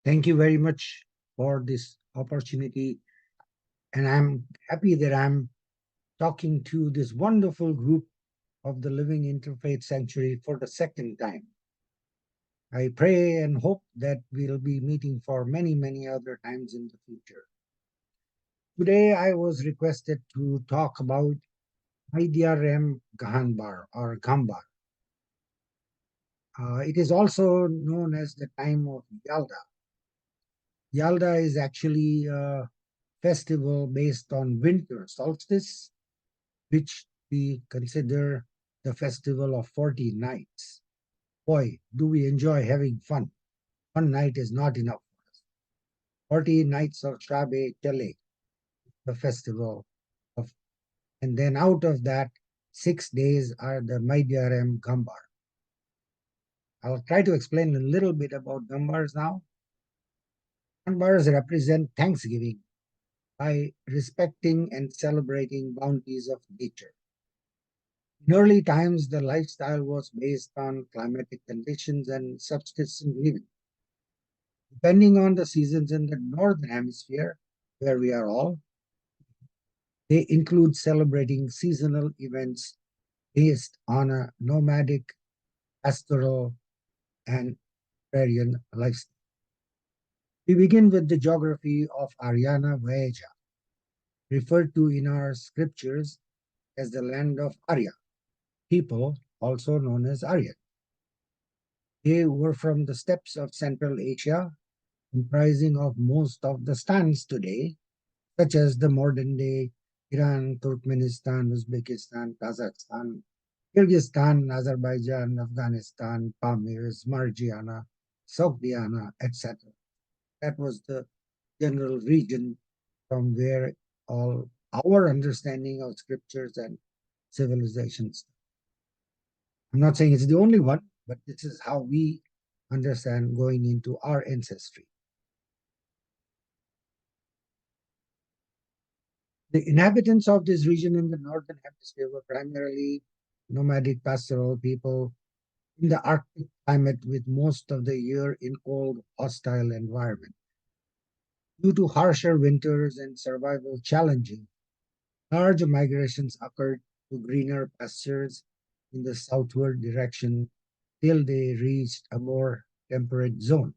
Thank you very much for this opportunity. And I'm happy that I'm talking to this wonderful group of the Living Interfaith Sanctuary for the second time. I pray and hope that we'll be meeting for many, many other times in the future. Today, I was requested to talk about Maidyarem Ghambar or Ghambar. It is also known as the time of Yalda. Yalda is actually a festival based on winter solstice, which we consider the festival of 40 nights. Boy, do we enjoy having fun. One night is not enough for us. 40 nights of Shabe Chale, the festival of, and then out of that, 6 days are the Maidyarem Ghambar. I'll try to explain a little bit about Gambars now. Gambars represent Thanksgiving by respecting and celebrating bounties of nature. In early times, the lifestyle was based on climatic conditions and subsistence living. Depending on the seasons in the northern hemisphere, where we are all, they include celebrating seasonal events based on a nomadic, pastoral, and agrarian lifestyle. We begin with the geography of Aryana Vaeja, referred to in our scriptures as the land of Arya, people also known as Aryan. They were from the steppes of Central Asia, comprising of most of the stans today, such as the modern day Iran, Turkmenistan, Uzbekistan, Kazakhstan, Kyrgyzstan, Azerbaijan, Afghanistan, Pamirs, Margiana, Sogdiana, etc. That was the general region from where all our understanding of scriptures and civilizations. I'm not saying it's the only one, but this is how we understand going into our ancestry. The inhabitants of this region in the northern hemisphere were primarily nomadic pastoral people in the Arctic climate with most of the year in cold, hostile environment. Due to harsher winters and survival challenging, large migrations occurred to greener pastures in the southward direction till they reached a more temperate zone.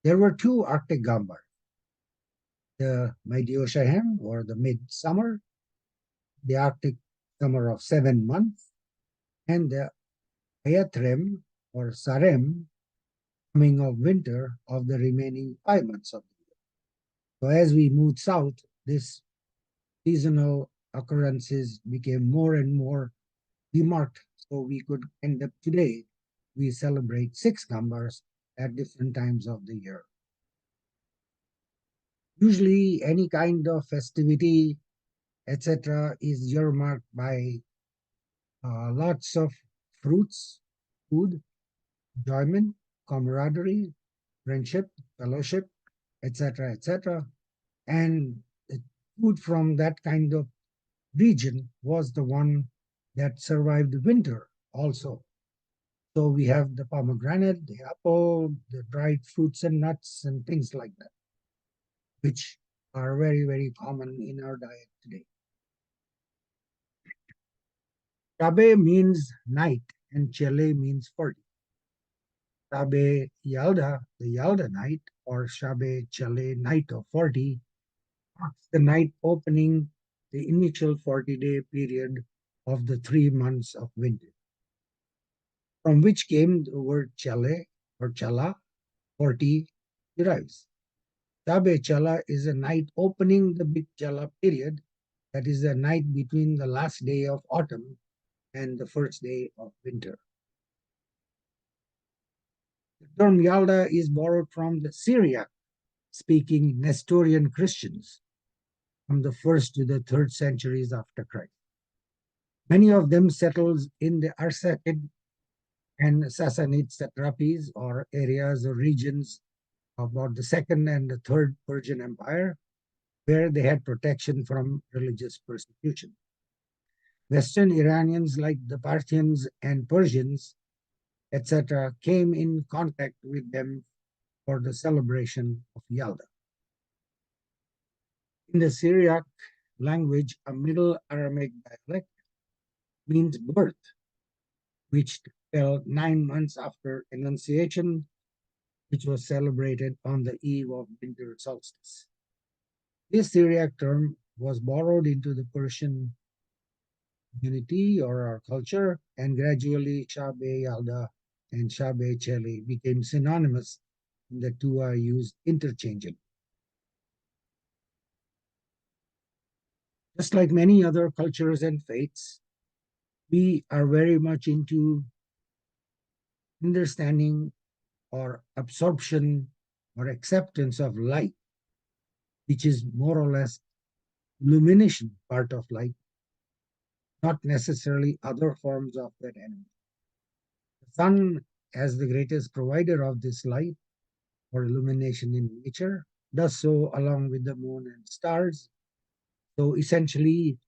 There were two Arctic gambars, the Maidyoshahem or the midsummer, the Arctic summer of 7 months, and the Ayatrem or Sarem, coming of winter of the remaining 5 months of the year. So as we moved south, this seasonal occurrences became more and more demarked. So we could end up today, we celebrate 6 Gambars at different times of the year. Usually any kind of festivity, etc., is earmarked by lots of fruits, food, enjoyment, camaraderie, friendship, fellowship, etc., etc. And the food from that kind of region was the one that survived winter also. So we have the pomegranate, the apple, the dried fruits and nuts and things like that, which are very, very common in our diet today. Shabe means night and Chele means 40. Shabe Yalda, the Yalda night, or Shabe Chale night of 40, marks the night opening the initial 40-day period of the 3 months of winter, from which came the word Chale or Chala, 40 derives. Shabe Chala is a night opening the Big Chala period, that is the night between the last day of autumn and the first day of winter. The term Yalda is borrowed from the Syriac-speaking Nestorian Christians from the 1st to the 3rd centuries after Christ. Many of them settled in the Arsacid and Sassanid satrapies or areas or regions about the 2nd and the 3rd Persian Empire, where they had protection from religious persecution. Western Iranians like the Parthians and Persians, etc., came in contact with them for the celebration of Yalda. In the Syriac language, a Middle Aramaic dialect means birth, which fell 9 months after Annunciation, which was celebrated on the eve of winter solstice. This Syriac term was borrowed into the Persian community or our culture, and gradually Shabe Yalda and Shabe Cheli became synonymous, and the two are used interchangeably. Just like many other cultures and faiths, we are very much into understanding or absorption or acceptance of light, which is more or less illumination part of light, not necessarily other forms of that energy. The sun, as the greatest provider of this light or illumination in nature, does so along with the moon and stars. So essentially,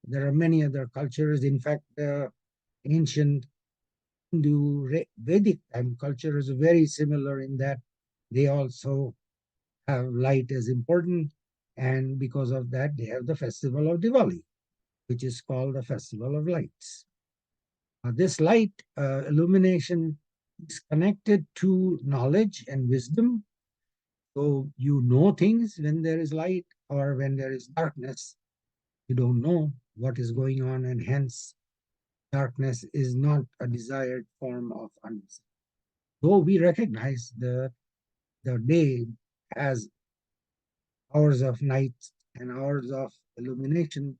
there are many other cultures. In fact, the ancient Hindu Vedic time culture is very similar in that they also have light as important. And because of that, they have the festival of Diwali, which is called the Festival of Lights. This light illumination is connected to knowledge and wisdom. So you know things when there is light, or when there is darkness, you don't know what is going on, and hence darkness is not a desired form of understanding. Though we recognize the day as hours of night and hours of illumination,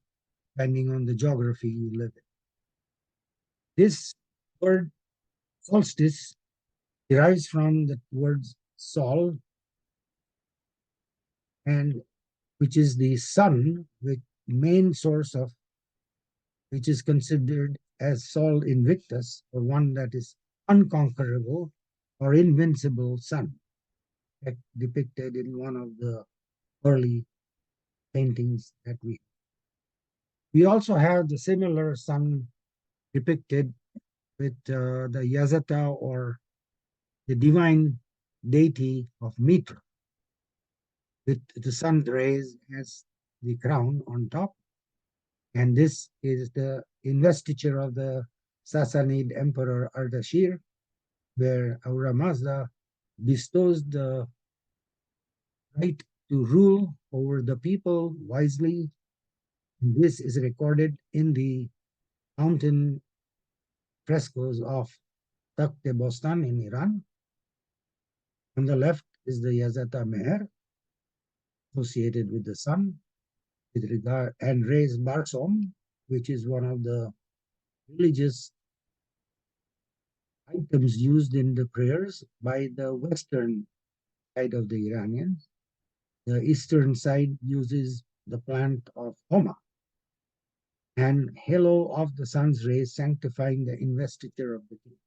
depending on the geography you live in. This word solstice derives from the words sol, and which is the sun, the main source of which is considered as Sol Invictus, or one that is unconquerable or invincible sun, depicted in one of the early paintings that we. We also have the similar sun depicted with the Yazata, or the divine deity of Mitra, with the sun rays as the crown on top. And this is the investiture of the Sassanid Emperor Ardashir, where Ahura Mazda bestows the right to rule over the people wisely. This is recorded in the mountain frescoes of Takht Bostan in Iran. On the left is the Yazata Meher, associated with the sun, with regard, and Reis Barsom, which is one of the religious items used in the prayers by the western side of the Iranians. The eastern side uses the plant of Homa, and halo of the sun's rays sanctifying the investiture of the king.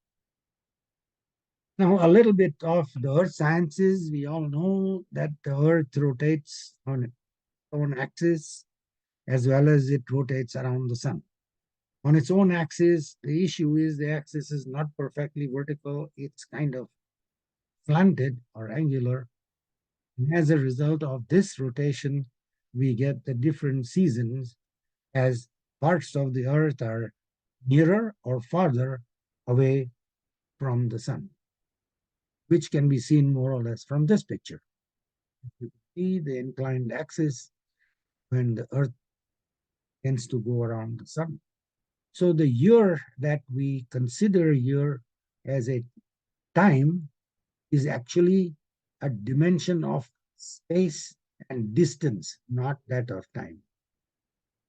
Now, a little bit of the earth sciences. We all know that the earth rotates on its own axis, as well as it rotates around the sun. On its own axis, the issue is the axis is not perfectly vertical, it's kind of slanted or angular. And as a result of this rotation, we get the different seasons, as parts of the earth are nearer or farther away from the sun, which can be seen more or less from this picture. You can see the inclined axis when the earth tends to go around the sun. So the year that we consider year as a time is actually a dimension of space and distance, not that of time.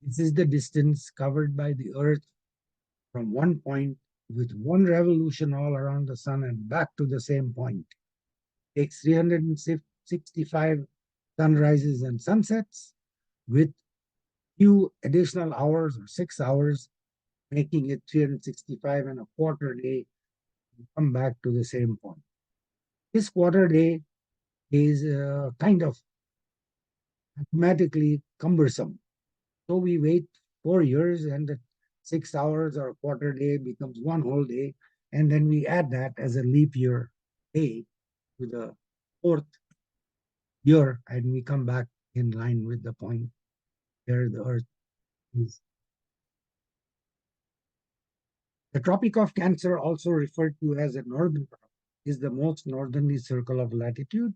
This is the distance covered by the earth from one point with one revolution all around the sun and back to the same point. It takes 365 sunrises and sunsets with few additional hours, or 6 hours, making it 365 and a quarter day to come back to the same point. This quarter day is kind of mathematically cumbersome. So we wait 4 years, and the 6 hours or a quarter day becomes one whole day. And then we add that as a leap year day to the fourth year, and we come back in line with the point where the Earth is. The Tropic of Cancer, also referred to as a northern tropic, is the most northerly circle of latitude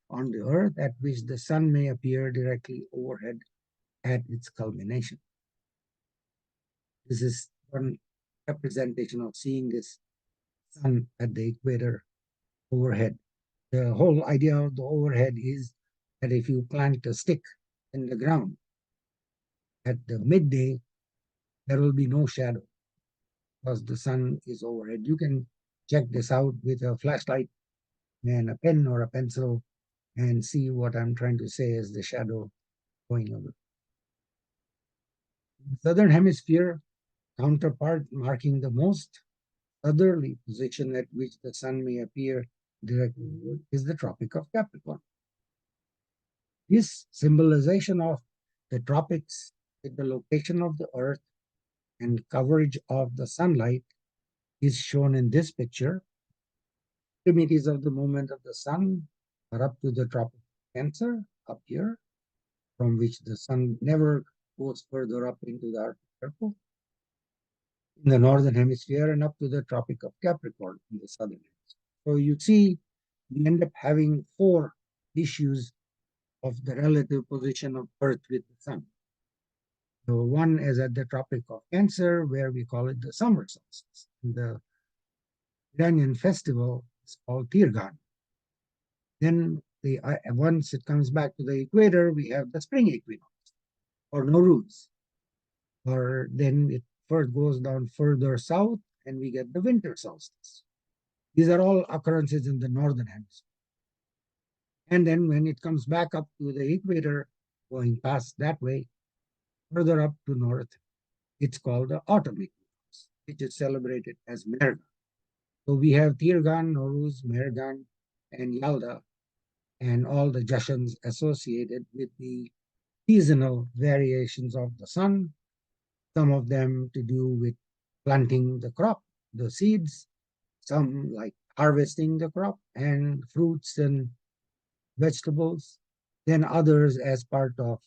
on the Earth at which the sun may appear directly overhead at its culmination. This is one representation of seeing this sun at the equator overhead. The whole idea of the overhead is that if you plant a stick in the ground at the midday, there will be no shadow because the sun is overhead. You can check this out with a flashlight and a pen or a pencil and see what I'm trying to say as the shadow going over. Southern hemisphere counterpart marking the most southerly position at which the sun may appear directly is the Tropic of Capricorn. This symbolization of the tropics with the location of the Earth and coverage of the sunlight is shown in this picture. Extremities of the movement of the sun are up to the Tropic of Cancer, up here, from which the sun never goes further up into the Arctic Circle in the northern hemisphere and up to the Tropic of Capricorn in the southern hemisphere. So you see, we end up having four issues of the relative position of Earth with the sun. So one is at the Tropic of Cancer, where we call it the summer solstice. The Iranian festival is called Tirgan. Then once it comes back to the equator, we have the spring equinox or Nowruz. Or then it first goes down further south and we get the winter solstice. These are all occurrences in the northern hemisphere. And then when it comes back up to the equator, going past that way, further up to north, it's called the autumn equinox, which is celebrated as Mergan. So we have Tirgan, Nowruz, Mergan, and Yalda, and all the jashans associated with the seasonal variations of the sun, some of them to do with planting the crop, the seeds, some like harvesting the crop and fruits and vegetables, then others as part of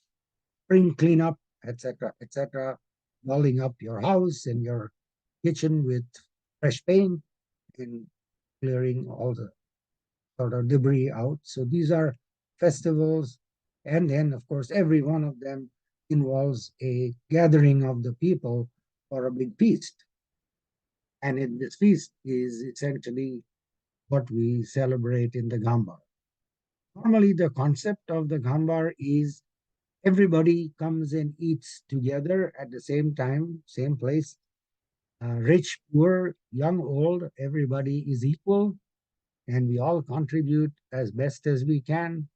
spring cleanup, etc., etc., walling up your house and your kitchen with fresh paint and clearing all the sort of debris out. So these are festivals. And then, of course, every one of them involves a gathering of the people for a big feast. And in this feast is essentially what we celebrate in the Ghambar. Normally, the concept of the Ghambar is everybody comes and eats together at the same time, same place. Rich, poor, young, old, everybody is equal, and we all contribute as best as we can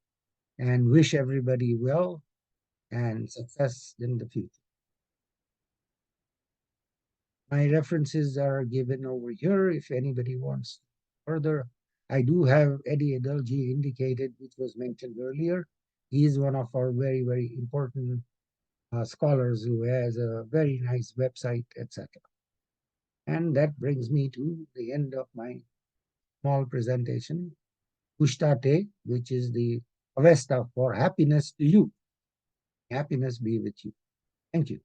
and wish everybody well and success in the future. My references are given over here if anybody wants further. I do have Eddie Adelji indicated, which was mentioned earlier. He is one of our very, very important scholars who has a very nice website, etc. And that brings me to the end of my small presentation. Pushtate, which is the Avesta for happiness to you. Happiness be with you. Thank you.